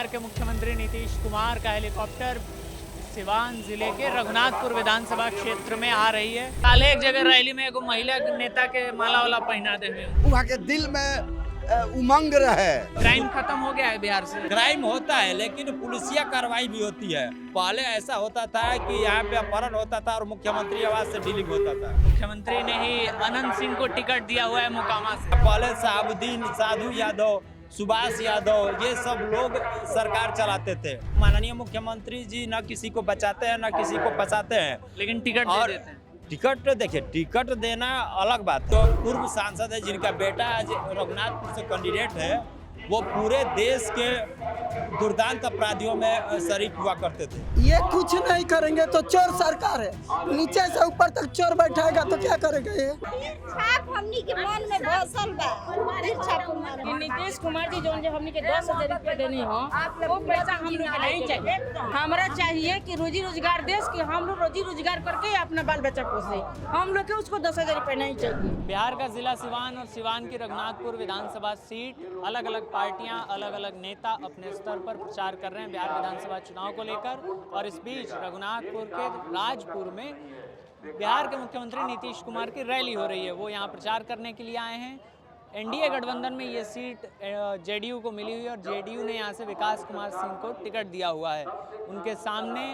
बिहार के मुख्यमंत्री नीतीश कुमार का हेलीकॉप्टर सिवान जिले के रघुनाथपुर विधानसभा क्षेत्र में आ रही है। कल एक जगह रैली में एगो महिला नेता के माला वाला पहना दे वहाँ के दिल में उमंग रहे। क्राइम खत्म हो गया है बिहार से। क्राइम होता है लेकिन पुलिसिया कार्रवाई भी होती है। पहले ऐसा होता था कि यहाँ पे अपहरण होता था और मुख्यमंत्री आवाज से डीलिंग होता था। मुख्यमंत्री ने ही अनंत सिंह को टिकट दिया हुआ है मोकामा से। पहले साहबुद्दीन साधु यादव, सुभाष यादव, ये सब लोग सरकार चलाते थे। माननीय मुख्यमंत्री जी न किसी को बचाते हैं न किसी को फंसाते हैं, लेकिन टिकट दे देते हैं। टिकट देखिए, टिकट देना अलग बात। तो पूर्व सांसद है जिनका बेटा आज रघुनाथपुर से कैंडिडेट है, वो पूरे देश के दुर्दांत अपराधियों में शरीक हुआ करते थे। ये कुछ नहीं करेंगे तो चोर सरकार है, नीचे से ऊपर तक चोर बैठाएगा तो क्या करेगा ये? छाप हमनी के मन में बसल बा। नीतीश कुमार जी जो हमनी के 10,000 रुपया देनी हो, वो पैसा हम लोग के नहीं चाहिए। हमारा चाहिए कि रोजी रोजगार देश के, हम लोग रोजी रोजगार करके अपना बाल बच्चा पोसे। हम लोग के उसको 10,000 रुपया नहीं चाहिए। बिहार का जिला सिवान और सिवान की रघुनाथपुर विधानसभा सीट, अलग अलग पार्टियां, अलग अलग नेता अपने स्तर पर प्रचार कर रहे हैं बिहार विधानसभा चुनाव को लेकर। और इस बीच रघुनाथपुर के राजपुर में बिहार के मुख्यमंत्री नीतीश कुमार की रैली हो रही है। वो यहाँ प्रचार करने के लिए आए हैं। एनडीए गठबंधन में ये सीट जेडीयू को मिली हुई है और जेडीयू ने यहाँ से विकास कुमार सिंह को टिकट दिया हुआ है। उनके सामने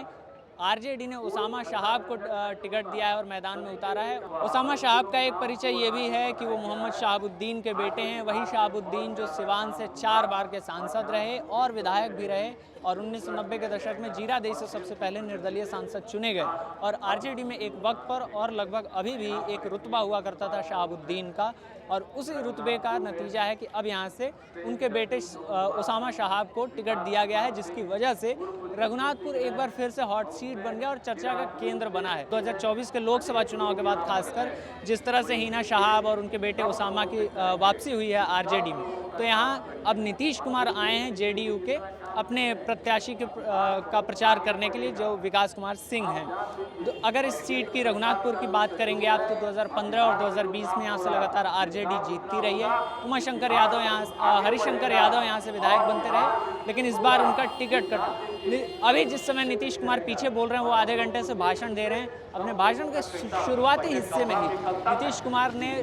आरजेडी ने उसामा शहाब को टिकट दिया है और मैदान में उतारा है। उसामा शहाब का एक परिचय ये भी है कि वो मोहम्मद शहाबुद्दीन के बेटे हैं। वही शहाबुद्दीन जो सिवान से 4 बार के सांसद रहे और विधायक भी रहे और 1990 के दशक में जीरादेई से सबसे पहले निर्दलीय सांसद चुने गए। और आरजेडी में एक वक्त पर और लगभग अभी भी एक रुतबा हुआ करता था शहाबुद्दीन का, और उसी रुतबे का नतीजा है कि अब यहाँ से उनके बेटे उसामा शहाब को टिकट दिया गया है, जिसकी वजह से रघुनाथपुर एक बार फिर से हॉट सीट बन गया और चर्चा का केंद्र बना है। 2024 के लोकसभा चुनाव के बाद खासकर जिस तरह से हिना शहाब और उनके बेटे उसामा की वापसी हुई है आरजेडी में, तो यहाँ अब नीतीश कुमार आए हैं जेडीयू के अपने प्रत्याशी के का प्रचार करने के लिए, जो विकास कुमार सिंह हैं। तो अगर इस सीट की रघुनाथपुर की बात करेंगे आप, तो 2015 और 2020 में यहाँ से लगातार आरजेडी जीतती रही है। उमाशंकर यादव यहाँ, हरिशंकर यादव यहाँ से विधायक बनते रहे, लेकिन इस बार उनका टिकट कटा। अभी जिस समय नीतीश कुमार पीछे बोल रहे हैं, वो आधे घंटे से भाषण दे रहे हैं। अपने भाषण के शुरुआती हिस्से में ही नीतीश कुमार ने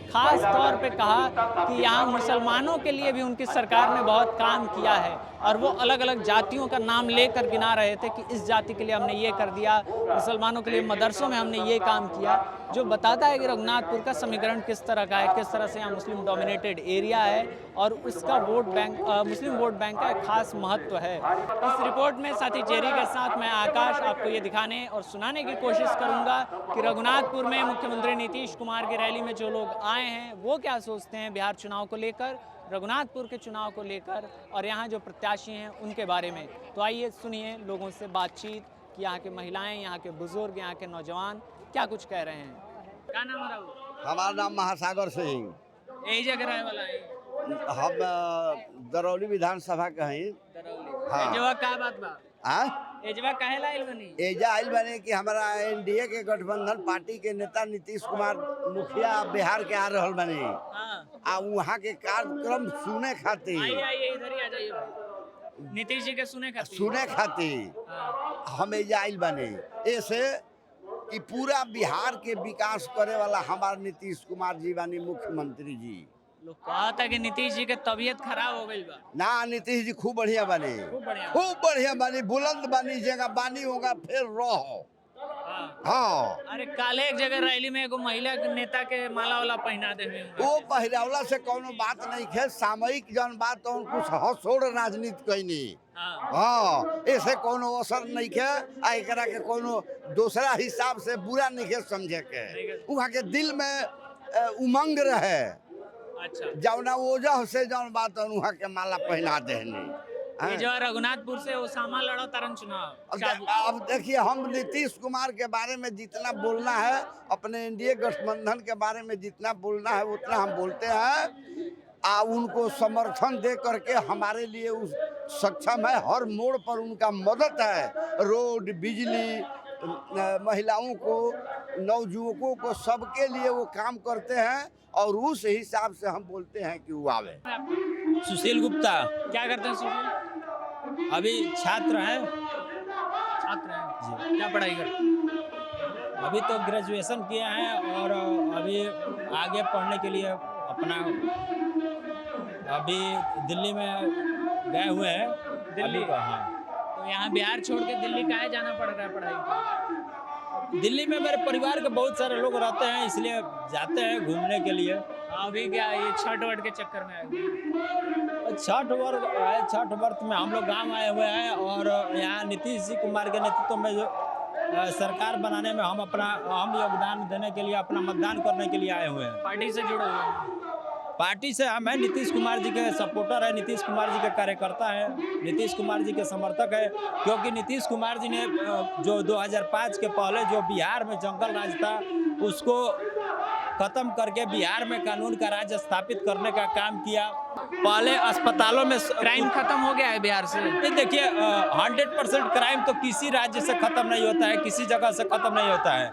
खास तौर पे कहा कि यहाँ मुसलमानों के लिए भी उनकी सरकार ने बहुत काम किया है, और वो अलग अलग जातियों का नाम लेकर गिना रहे थे कि इस जाति के लिए हमने ये कर दिया, मुसलमानों के लिए मदरसों में हमने ये काम किया, जो बताता है कि रघुनाथपुर का समीकरण किस तरह का है, किस तरह से यहाँ मुस्लिम डोमिनेटेड एरिया है और उसका वोट बैंक, मुस्लिम वोट बैंक का एक खास महत्व है। इस रिपोर्ट में साथी जेरी के साथ मैं आकाश आपको ये दिखाने और सुनाने की कोशिश करूँगा कि रघुनाथपुर में मुख्यमंत्री नीतीश कुमार की रैली में जो लोग आए हैं वो क्या सोचते हैं बिहार चुनाव को लेकर, रघुनाथपुर के चुनाव को लेकर, और यहाँ जो प्रत्याशी हैं उनके बारे में। तो आइए सुनिए लोगों से बातचीत कि यहाँ के महिलाएं, यहाँ के बुजुर्ग, यहाँ के नौजवान क्या कुछ कह रहे हैं। क्या नाम है? हमारा नाम महासागर सिंह। यही जगह रहे वाला है। हम दरौली विधानसभा के हैं। हाँ। एजवा का बात बा? हाँ? एजवा काहे लाइल बनी? एजा आइल बने कि हमारा एनडीए के गठबंधन पार्टी के नेता नीतीश कुमार मुखिया बिहार के आ रहल बने। हाँ। आ वहाँ के कार्यक्रम सुने खातिर। आइए इधर ही आ जाइए। नीतीश जी के सुने खातिर हम एजा आइल बने, ऐसे कि पूरा बिहार के विकास करे वाला हमारे नीतीश कुमार जी बानी मुख्यमंत्री जी। लोग कहा था कि नीतीश जी के तबीयत खराब हो गई बा। ना, नीतीश जी खूब बढ़िया बने, खूब बढ़िया बनी, बुलंद बनी, जगह बानी होगा फिर रहो। हाँ। अरे कल एक जगह रैली में एगो महिला नेता के माला वाला पहना दे। वो पहरावला से कोनो बात नहीं है, सामयिक जन बात तो कुछ हसोड़ राजनीति कैनी। हाँ, ऐसे कोनो असर नहीं है, एकरा के कोनो दूसरा हिसाब से बुरा नहीं है समझे के। वहाँ के दिल में उमंग रहे। अच्छा। जौना वजह से जौन बात वहाँ के माला पहना देनी। ये जो रघुनाथपुर से उसामा लड़ा तरन चुनाव। अब देखिए, हम नीतीश कुमार के बारे में जितना बोलना है, अपने एनडीए गठबंधन के बारे में जितना बोलना है उतना हम बोलते हैं। उनको समर्थन दे करके हमारे लिए उस सक्षम है, हर मोड़ पर उनका मदद है। रोड, बिजली, महिलाओं को, नवयुवकों को, सबके लिए वो काम करते हैं और उस हिसाब से हम बोलते हैं कि वो आवे। सुशील गुप्ता। क्या करते हैं सुशील? अभी छात्र हैं छात्र हैं जी। क्या पढ़ाई करते हैं? अभी तो ग्रेजुएशन किया है और अभी आगे पढ़ने के लिए अपना अभी दिल्ली में गए हुए हैं। दिल्ली? अभी का हाँ। तो यहाँ बिहार छोड़ के दिल्ली काहे जाना पड़ रहा है पढ़ाई के लिए? दिल्ली में मेरे परिवार के बहुत सारे लोग रहते हैं, इसलिए जाते हैं घूमने के लिए। अभी क्या ये छठ वठ के चक्कर में आए हुए? छठ वर्ष में हम लोग गांव आए हुए हैं और यहाँ नीतीश जी कुमार के नेतृत्व में जो सरकार बनाने में हम योगदान देने के लिए, अपना मतदान करने के लिए आए हुए हैं। पार्टी से जुड़े हुए हैं? पार्टी से हम हैं, नीतीश कुमार जी के सपोर्टर है, नीतीश कुमार जी के कार्यकर्ता है, नीतीश कुमार जी के समर्थक है। क्योंकि नीतीश कुमार जी ने जो 2005 के पहले जो बिहार में जंगल राज था उसको खत्म करके बिहार में कानून का राज स्थापित करने का काम किया। पहले अस्पतालों में क्राइम खत्म हो गया है बिहार से? देखिए 100% क्राइम तो किसी राज्य से खत्म नहीं होता है, किसी जगह से खत्म नहीं होता है।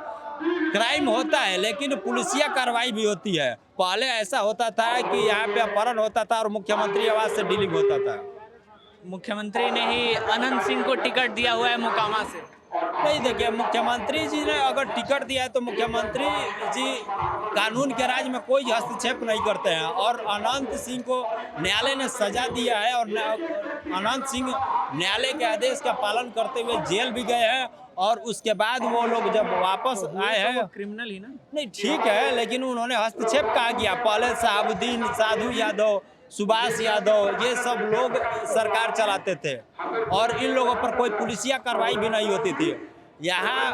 क्राइम होता है लेकिन पुलिसिया कार्रवाई भी होती है। पहले ऐसा होता था कि यहाँ पे अपहरण होता था और मुख्यमंत्री आवास से डीलिंग होता था। मुख्यमंत्री ने ही अनंत सिंह को टिकट दिया हुआ है मोकामा से। नहीं, देखिए मुख्यमंत्री जी ने अगर टिकट दिया है तो मुख्यमंत्री जी कानून के राज में कोई हस्तक्षेप नहीं करते हैं और अनंत सिंह को न्यायालय ने सजा दिया है और अनंत सिंह न्यायालय के आदेश का पालन करते हुए जेल भी गए हैं और उसके बाद वो लोग जब वापस आए हैं, क्रिमिनल ही ना? नहीं ठीक है, लेकिन उन्होंने हस्तक्षेप कहा किया। पहले साहबुद्दीन, साधु यादव, सुभाष यादव, ये सब लोग सरकार चलाते थे और इन लोगों पर कोई पुलिसिया कार्रवाई भी नहीं होती थी। यहाँ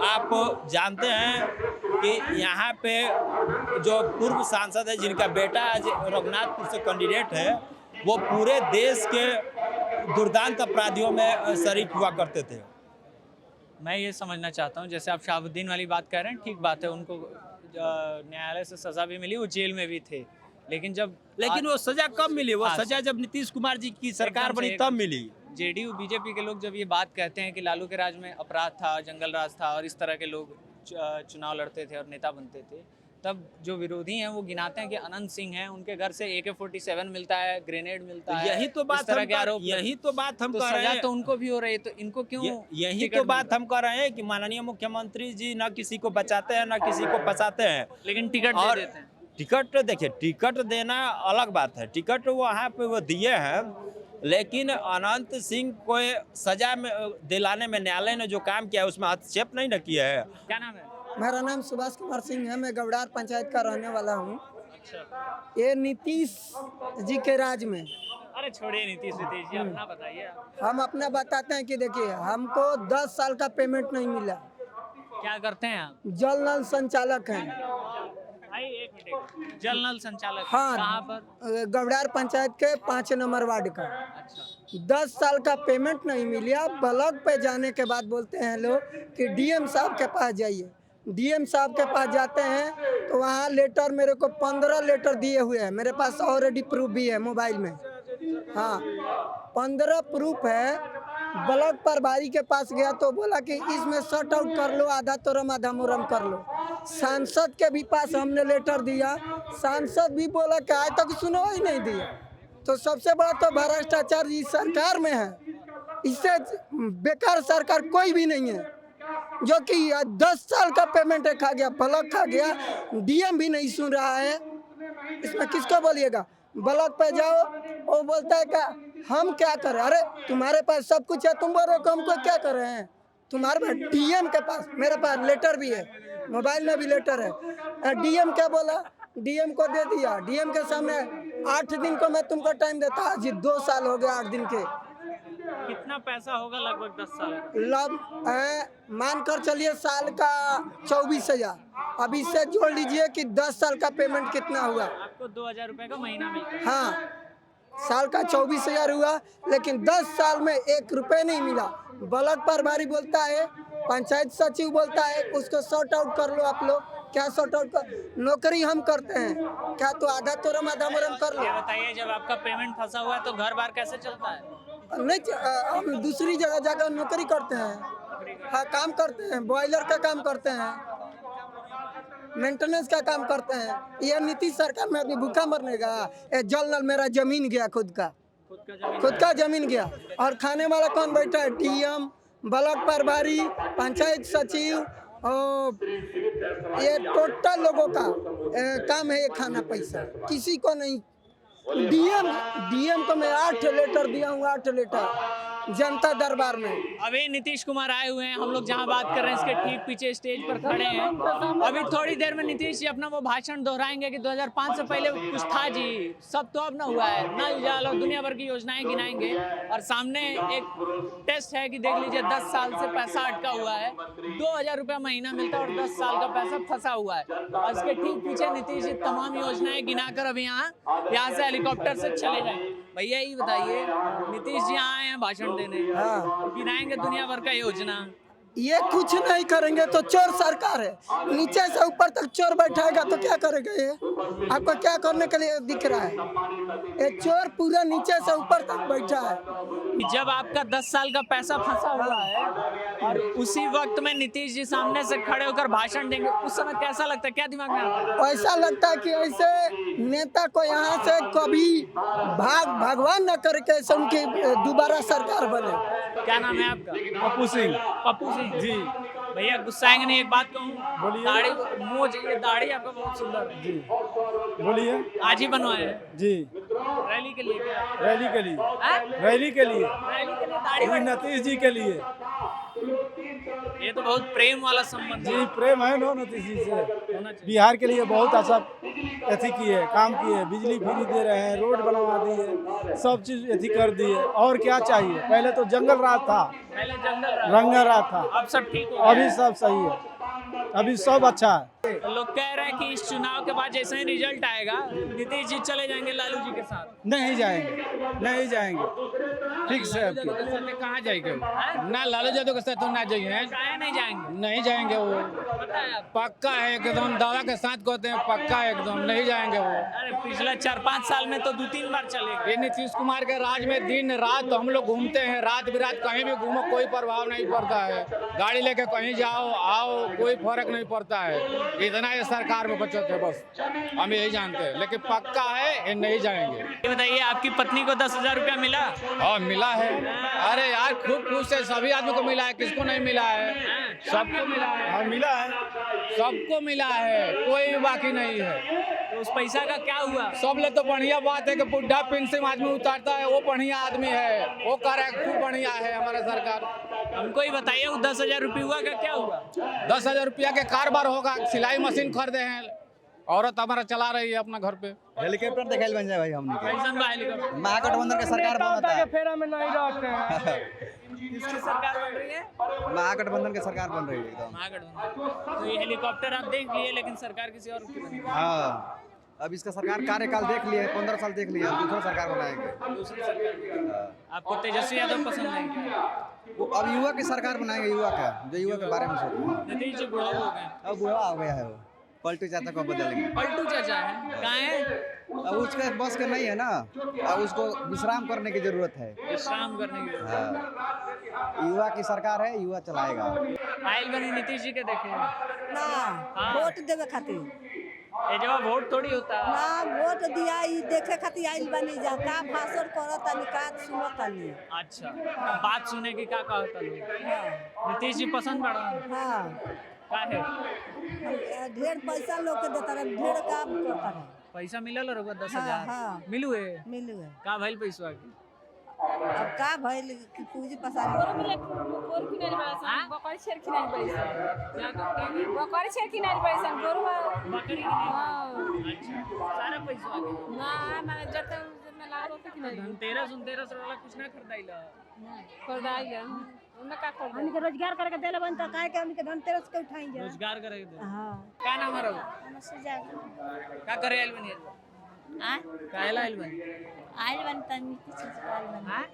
आप जानते हैं कि यहाँ पे जो पूर्व सांसद है जिनका बेटा आज रघुनाथपुर से कैंडिडेट है, वो पूरे देश के दुर्दांत अपराधियों में शरीक हुआ करते थे। मैं ये समझना चाहता हूँ, जैसे आप शाहबुद्दीन वाली बात कह रहे हैं, ठीक बात है, उनको न्यायालय से सजा भी मिली, वो जेल में भी थे, लेकिन वो सजा कब मिली? वो हाँ, सजा जब नीतीश कुमार जी की सरकार बनी तब मिली। जेडीयू बीजेपी के लोग जब ये बात कहते हैं कि लालू के राज में अपराध था, जंगल राज था और इस तरह के लोग चुनाव लड़ते थे और नेता बनते थे, तब जो विरोधी हैं वो गिनाते हैं कि अनंत सिंह हैं, उनके घर से AK-47 मिलता है, ग्रेनेड मिलता है। यही तो बात हम कह रहे हैं। तो उनको भी हो रही है, तो इनको क्यों? यही तो बात हम कह रहे हैं कि माननीय मुख्यमंत्री जी न किसी को बचाते हैं न किसी को फंसाते हैं, लेकिन टिकट दे देते हैं। टिकट देखिए, टिकट देना अलग बात है, टिकट वहाँ पे वो दिए हैं, लेकिन अनंत सिंह को सजा में दिलाने में न्यायालय ने जो काम किया है उसमें हस्तक्षेप नहीं न किया है। क्या नाम है? मेरा नाम सुभाष कुमार सिंह है, मैं गवड़ार पंचायत का रहने वाला हूँ। अच्छा, ये नीतीश जी के राज में, अरे छोड़िए नीतीश जी, अपना बताइए आप। हम अपना बताते हैं कि देखिए हमको 10 साल का पेमेंट नहीं मिला। क्या करते हैं आप? जल नल संचालक हैं। एक मिनट, जल नल संचालक हाँ, कहाँ पर? गवड़ार पंचायत के 5 नंबर वार्ड का। अच्छा, 10 साल का पेमेंट नहीं मिला। ब्लॉक पे जाने के बाद बोलते हैं लोग कि DM साहब के पास जाइए। DM साहब के पास जाते हैं तो वहाँ लेटर, मेरे को 15 लेटर दिए हुए हैं, मेरे पास ऑलरेडी प्रूफ भी है मोबाइल में। हाँ, 15 प्रूफ है। ब्लॉक प्रभारी के पास गया तो बोला कि इसमें शॉर्ट आउट कर लो, आधा तोरम आधा मुरम कर लो। सांसद के भी पास हमने लेटर दिया, सांसद भी बोला कि आज तक सुनवाई नहीं दिया। तो सबसे बड़ा तो भ्रष्टाचार इस सरकार में है, इससे बेकार सरकार कोई भी नहीं है। जो कि 10 साल का पेमेंट खा गया, ब्लॉक खा गया, DM भी नहीं सुन रहा है। इसमें किसको बोलिएगा? ब्लॉक पे जाओ, वो बोलता है क्या हम क्या करें? अरे तुम्हारे पास सब कुछ है, तुम बोल रहे हो हमको क्या कर रहे हैं? तुम्हारे पास DM के पास, मेरे पास लेटर भी है, मोबाइल में भी लेटर है। DM क्या बोला? DM को दे दिया। DM के सामने 8 दिन को मैं तुमको टाइम देता, आज 2 साल हो गया 8 दिन के। कितना पैसा होगा लगभग 10 साल? मान कर चलिए साल का 24,000। अब इससे जोड़ लीजिए कि 10 साल का पेमेंट कितना हुआ। आपको 2,000 रुपए का महीना मिलता है? हाँ, साल का 24,000 हुआ, लेकिन 10 साल में 1 रुपए नहीं मिला। ब्लॉक प्रभारी बोलता है, पंचायत सचिव बोलता है उसको सॉर्ट आउट कर लो आप लोग। क्या सॉर्ट आउट कर? नौकरी हम करते हैं क्या? तो आधा तोरम आधा मुरम कर लो। ये बताइए, जब आपका पेमेंट फंसा हुआ है तो घर बार कैसे चलता है? नहीं, हम दूसरी जगह जाकर नौकरी करते हैं। हाँ, काम करते हैं, बॉयलर का काम करते हैं, मेंटेनेंस का काम करते हैं। ये नीतीश सरकार में अभी भूखा मरने का। जल नल मेरा जमीन गया खुद का। खुद का जमीन गया। और खाने वाला कौन बैठा है? डीएम, ब्लॉक प्रभारी, पंचायत सचिव, और ये टोटल लोगों का काम है ये खाना पैसा, किसी को नहीं। डीएम को मैं 8 लेटर दिया हूँ, 8 लेटर जनता दरबार में। अभी नीतीश कुमार आए हुए हैं, हम लोग जहां बात कर रहे हैं इसके ठीक पीछे स्टेज पर खड़े हैं। अभी थोड़ी देर में नीतीश जी अपना वो भाषण दोहराएंगे कि 2005 से पहले कुछ था जी, सब तो अब ना हुआ है, नल जल और दुनिया भर की योजनाएं गिनाएंगे। और सामने एक टेस्ट है कि देख लीजिए 10 साल से पैसा अटका हुआ है, 2000 रुपया महीना मिलता है और 10 साल का पैसा फंसा हुआ है। और इसके ठीक पीछे नीतीश जी तमाम योजनाएं गिनाकर अभी यहाँ से हेलीकॉप्टर से चले जाएंगे। भैया ये बताइए, नीतीश जी आए हैं भाषण देने, हाँ, गिनाएंगे दुनिया भर का योजना, ये कुछ नहीं करेंगे तो चोर सरकार है। नीचे से ऊपर तक चोर बैठाएगा तो क्या करेगा ये? आपको क्या करने के लिए दिख रहा है? ये चोर पूरा नीचे से ऊपर तक बैठा है। जब आपका 10 साल का पैसा फंसा हुआ है और उसी वक्त में नीतीश जी सामने से खड़े होकर भाषण देंगे, उस समय कैसा लगता है, क्या दिमाग में आता है? ऐसा लगता है कि ऐसे नेता को यहाँ से कभी भगवान न करके ऐसे उनकी दोबारा सरकार बने। क्या नाम है आपका? पप्पू सिंह पप्पू सिंह जी। भैया गुस्साएंगे नहीं, एक बात कहूँ, बोलिए। दाढ़ी मूंछ, ये दाढ़ी आपका बहुत सुंदर है जी बोलिए। आज ही बनवाए हैं जी रैली के लिए क्या? रैली के लिए, हाँ? रैली के लिए, रैली के लिए दाढ़ी जी, नीतीश जी के लिए। ये तो बहुत प्रेम वाला संबंध है। जी प्रेम है नो नीतीश जी से। होना चाहिए। बिहार के लिए बहुत अच्छा अथी किए, काम किए, बिजली फ्री दे रहे हैं, रोड बनवा दिए, सब चीज अथी कर दिए। और क्या चाहिए? पहले तो जंगल राज था, पहले जंगल रंगा राज था, अब सब ठीक हो गया अभी है। सब सही है, अभी सब अच्छा है। लोग कह रहे हैं कि इस चुनाव के बाद जैसे ही रिजल्ट आएगा नीतीश जी चले जाएंगे लालू जी के साथ। नहीं जाएंगे, नहीं जाएंगे, ठीक से आपके कहाँ जाएंगे वो? हैं? ना लालू यादव के साथ तो ना जाइए, काहे नहीं जाएंगे? नहीं जाएंगे वो, पता है आप? पक्का है एकदम, दावा के साथ कहते हैं, पक्का है एकदम, नहीं जाएंगे वो। अरे पिछला 4-5 साल में तो 2-3 बार चले गए। ये नीतीश कुमार के राज में दिन रात हम लोग घूमते हैं, रात बिरात कहीं भी घूमो कोई प्रभाव नहीं पड़ता है, गाड़ी लेके कहीं जाओ आओ कोई फर्क नहीं पड़ता है। इतना ये सरकार में बचत है, बस हम यही जानते हैं, लेकिन पक्का है ये नहीं जाएंगे। ये बताइए, आपकी पत्नी को 10,000 रुपया मिला? और मिला है, अरे यार खूब खुश है, सभी आदमी को मिला है, किसको नहीं मिला है? सबको मिला है। हाँ मिला है, सबको मिला है, कोई भी बाकी नहीं है। तो उस पैसा का क्या हुआ? सब ले तो बढ़िया बात है कि बुढ़ा पेंशन आदमी उतारता है, वो बढ़िया आदमी है, वो कह रहा है खूब बढ़िया है हमारा सरकार। हमको ही बताइए, वो 10,000 रुपये हुआ का क्या हुआ? 10,000 रुपया के कारोबार होगा, सिलाई मशीन खरीदे हैं, औरत हमारा चला रही है अपना घर पे। हेलीकॉप्टर दिखाई बन जाए भाई हमने के। कैसन बा हेलीकॉप्टर? महागठबंधन के सरकार बनता है, फेरा में नहीं रहते हैं। किसकी सरकार बन रही है? महागठबंधन की सरकार बन रही है एकदम। महागठबंधन। तो ये हेलीकॉप्टर आप देख लिए, लेकिन सरकार किसी और की बनी। हाँ अब इसका सरकार कार्यकाल देख लिए, 15 साल देख लिए, अब दूसरा सरकार बनाएंगे। दूसरी सरकार। आपको तेजस्वी यादव पसंद नहीं? वो अब युवा की सरकार बनाएंगे, युवा का, जो युवा के बारे में सोचे। नीतीश जी बुढ़ा हो गए, अब बुढ़ा हो गया है वो, पलटू चाचा को बदलेंगे। पलटू चाचा है, कहाँ है? अब उसके बस के नहीं है ना, अब उसको विश्राम करने की जरूरत है। विश्राम करने के लिए। हाँ युवा की सरकार है, युवा चलाएगा। आयल बनी नीतीश जी के देखे? ना हाँ। वोट देवे खातिर ये जवाब वोट थोड़ी होता है। ना वोट दिया ई देखे खातिर आइल बनी जा का भाषण करतानी का सुनतानी। अच्छा, बात सुने की क्या कहता लोग? नीतीश जी पसंद पड़ा? हाँ काहे? ढेर पैसा लोग के देता रहे, ढेर काम करता रहे। पैसा मिलल रहुआ 10,000? हाँ। मिलू है? मिलू है का भइल पैसा की? अब का भइल कि पूंजी पसारी बकरी की नहीं? अच्छा, सारा पैसा आ गया। धनतेरस उनतेरस वाला कुछ ना खरीदाइला? हमनी के रोजगार करके देले बन त काहे के हमनी के धनतेरस के उठाई जा। रोजगार करे दे। हां का नाम है रहुआ? का करे आइल बनी? आ काहेला आइल बनी? आइल बन त नीतीश जी आइल बन हाँ?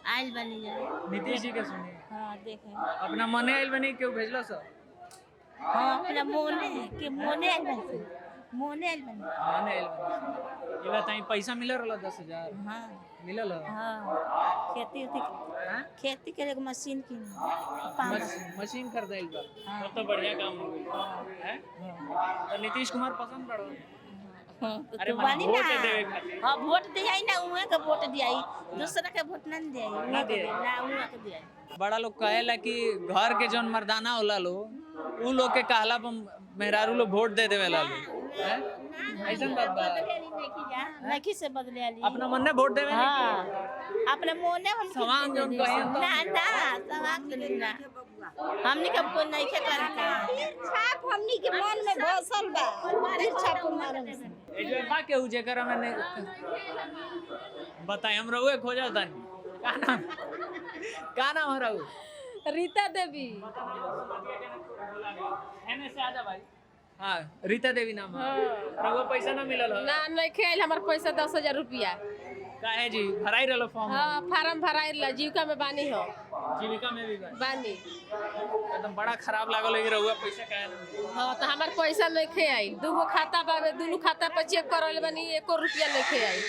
आइल बनी जा। नीतीश जी के सुनी? हां देखे अपना मने आइल बनी, क्यों भेजलो सर? हां अपना मोने के मोने आइल बन, मोने आइल बन। मने आइल बनी। ये बताई पैसा मिल रहल 10,000? हां मिलल? हां खेती उती हाँ? खेती करे के मशीन की मशीन खरीदाइल बा। हाँ। तब तो बढ़िया काम हो गई है। तो नीतीश कुमार पसंद पड़ो? अरे तो मने बानी वोट ना देवे खातिर। हाँ वोट दियाई ना उहे के वोट दियाई दूसरा के वोट ना दियाई ना दियाई। ना उहे के दियाई। बड़ा लोग कहेला कि घर के जौन मर्दाना होला लो उ लोग के कहला पर मेहरारू लोग वोट दे देवेला लो हैं? ऐसन बात बा नहीं से बदले आली अपना मन ने वोट देवे हाँ अपने मोने हम सवांग जौन कहें तो ना ना सवांग तो नहीं ना हमनी के कोई नहीं के करे छाप हमनी के मन में घोसल बा तीर छाप मारम ए जो बा के उ जेकर मैंने बताई हम रहुए खोजा तानी का नाम है रहू रीता देवी एने से आजा भाई हाँ रीता देवी नाम है रहुआ पैसा ना मिलल हो ना नहीं खेल हमार पैसा 10,000 रुपया काहे जी भराई रहलो फॉर्म हाँ फार्म भराई ला जीविका में बानी हो जीविका में भी बा बानी एकदम बड़ा खराब लागल है कि रहुआ पैसा काहे ना मिलल? हाँ तो हमार पैसा नहीं खे आई दूगो खाता बाबे दोनों खाता पर चेक करल बानी 1 रुपया नहीं खे आई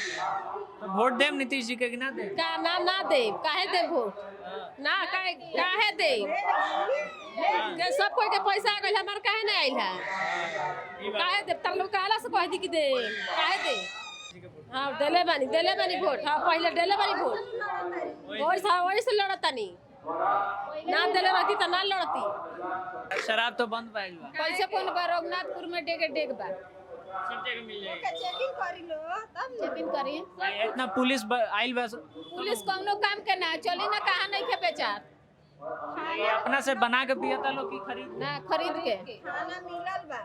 तो वोट देम नीतीश जी के कि ना दे का ना दे काहे दे वोट ना काहे दे के सब कोई के पैसा आ गइल हमार काहे नहीं आइल है काहे दे तब लोग कहला से कह दी कि दे काहे दे हाँ देले बानी वोट हाँ पहले देले बानी वोट वही से लड़तानी ना देले रहती तो ना लड़ती शराब तो बंद पाइल बा कैसे कौन बा रघुनाथपुर में डेग बा सब जगह मिल जाएगी चेकिंग करी लो तब चेकिंग करी इतना पुलिस आइल बस पुलिस कौनो काम के ना चली ना कहा नहीं के बेचार ये अपना से बना के पिया था लोग की खरीद ना खरीद के खाना मिलल बा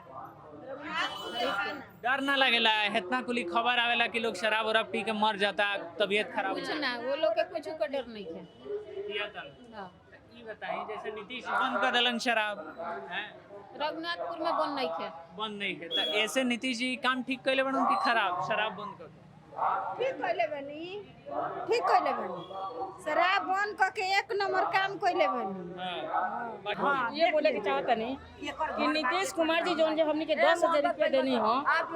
डर ना लगेला इतना कुली खबर आवेला कि लोग शराब वराब पी के मर जाता तबीयत खराब हो कुछ जाता ना वो लोग के कुछ का डर नहीं है पिया था हाँ। ई बताइए जैसे नीतीश बंद कर दलन शराब हैं रघुनाथपुर में बन नहीं है बंद नहीं के तो ऐसे नीतीश जी काम ठीक कैले बन उनकी खराब शराब बंद कर ठीक कइले बनी शराब बंद करके 1 नंबर काम कइले बनी हाँ ये बोले के चाहता नहीं कि नीतीश कुमार जी जो हमने के 10,000 रुपया देनी हो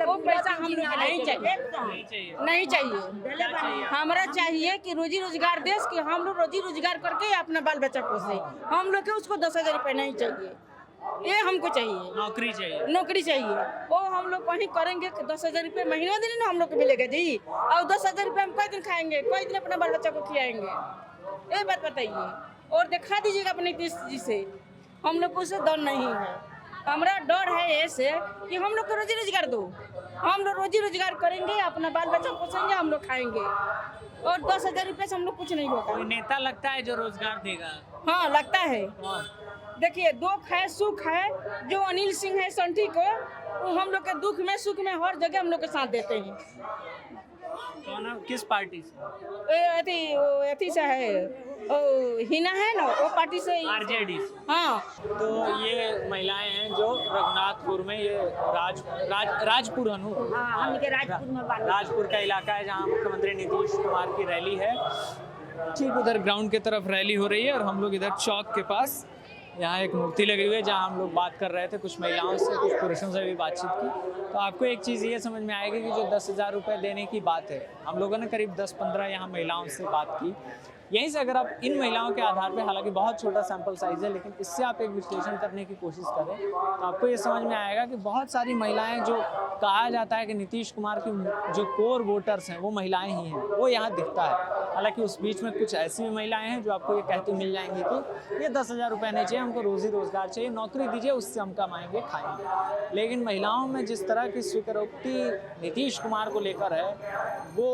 वो पैसा हम लोग को नहीं चाहिए नहीं चाहिए नहीं चाहिए हमारा चाहिए कि रोजी रोजगार देश के हम लोग रोजी रोजगार करके अपना बाल बच्चा पोसे हम लोग के उसको 10,000 रुपया नहीं चाहिए ये हमको चाहिए नौकरी चाहिए वो हम लोग कहीं करेंगे 10,000 रुपये महीना दिन ना हम लोग को मिलेगा जी और 10,000 रुपये हम कई दिन खाएंगे कई दिन अपना बाल बच्चा को खिलाएंगे ये बात बताइए और दिखा दीजिएगा अपने नीतीश जी से हम लोग को उससे डर नहीं है हमारा डर है ऐसे कि हम लोग को रोजी रोजगार दो हम लोग रोजी रोजगार करेंगे अपना बाल बच्चा पोसेंगे हम लोग खाएंगे और 10,000 रुपये से हम लोग कुछ नहीं होगा कोई नेता लगता है जो रोजगार देगा हाँ लगता है देखिए दुख है सुख है जो अनिल सिंह है संठी को वो हम लोग के दुख में सुख में हर जगह हम लोग के साथ देते हैं कौन किस पार्टी से अथी से है ओ हिना है ना वो पार्टी से आरजेडी हाँ तो ये महिलाएं हैं जो रघुनाथपुर में ये राजपुर अनु हम के राजपुर में बानी राजपुर का इलाका है जहाँ मुख्यमंत्री नीतीश कुमार की रैली है ठीक उधर ग्राउंड की तरफ रैली हो रही है और हम लोग इधर चौक के पास यहाँ एक मूर्ति लगी हुई है जहाँ हम लोग बात कर रहे थे कुछ महिलाओं से कुछ पुरुषों से भी बातचीत की तो आपको एक चीज़ ये समझ में आएगी कि जो 10,000 रुपये देने की बात है हम लोगों ने करीब 10-15 यहाँ महिलाओं से बात की यहीं से अगर आप इन महिलाओं के आधार पे हालांकि बहुत छोटा सैंपल साइज है लेकिन इससे आप एक विश्लेषण करने की कोशिश करें तो आपको ये समझ में आएगा कि बहुत सारी महिलाएं जो कहा जाता है कि नीतीश कुमार की जो कोर वोटर्स हैं वो महिलाएं ही हैं वो यहाँ दिखता है हालांकि उस बीच में कुछ ऐसी भी महिलाएं हैं जो आपको ये कहती मिल जाएंगी कि ये 10,000 रुपये नहीं चाहिए हमको रोजी रोजगार चाहिए नौकरी दीजिए उससे हम कमाएंगे खाएंगे लेकिन महिलाओं में जिस तरह की स्वीकारोक्ति नीतीश कुमार को लेकर है वो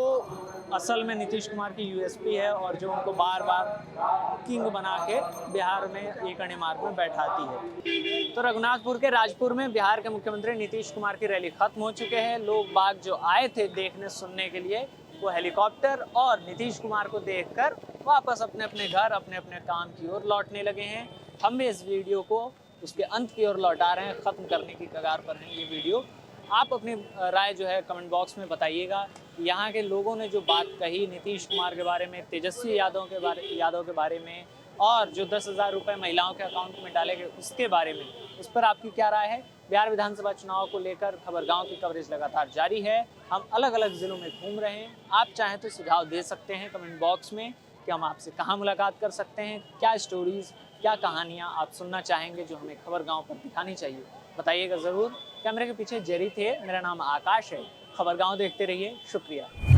असल में नीतीश कुमार की यूएसपी है और जो उनको बार बार किंग बना के बिहार में एक अणे मार्ग में बैठाती है तो रघुनाथपुर के राजपुर में बिहार के मुख्यमंत्री नीतीश कुमार की रैली खत्म हो चुके हैं लोग बाग जो आए थे देखने सुनने के लिए वो हेलीकॉप्टर और नीतीश कुमार को देखकर वापस अपने अपने घर अपने अपने काम की ओर लौटने लगे हैं हम भी इस वीडियो को उसके अंत की ओर लौटा रहे हैं ख़त्म करने की कगार पर है ये वीडियो आप अपनी राय जो है कमेंट बॉक्स में बताइएगा यहाँ के लोगों ने जो बात कही नीतीश कुमार के बारे में तेजस्वी यादव के बारे में और जो 10,000 रुपये महिलाओं के अकाउंट में डाले गए उसके बारे में उस पर आपकी क्या राय है बिहार विधानसभा चुनाव को लेकर खबर गांव की कवरेज लगातार जारी है हम अलग अलग ज़िलों में घूम रहे हैं आप चाहें तो सुझाव दे सकते हैं कमेंट बॉक्स में कि हम आपसे कहाँ मुलाकात कर सकते हैं क्या स्टोरीज़ क्या कहानियाँ आप सुनना चाहेंगे जो हमें खबर गाँव पर दिखानी चाहिए बताइएगा ज़रूर कैमरे के पीछे जेरी थे मेरा नाम आकाश है खबरगांव देखते रहिए। शुक्रिया।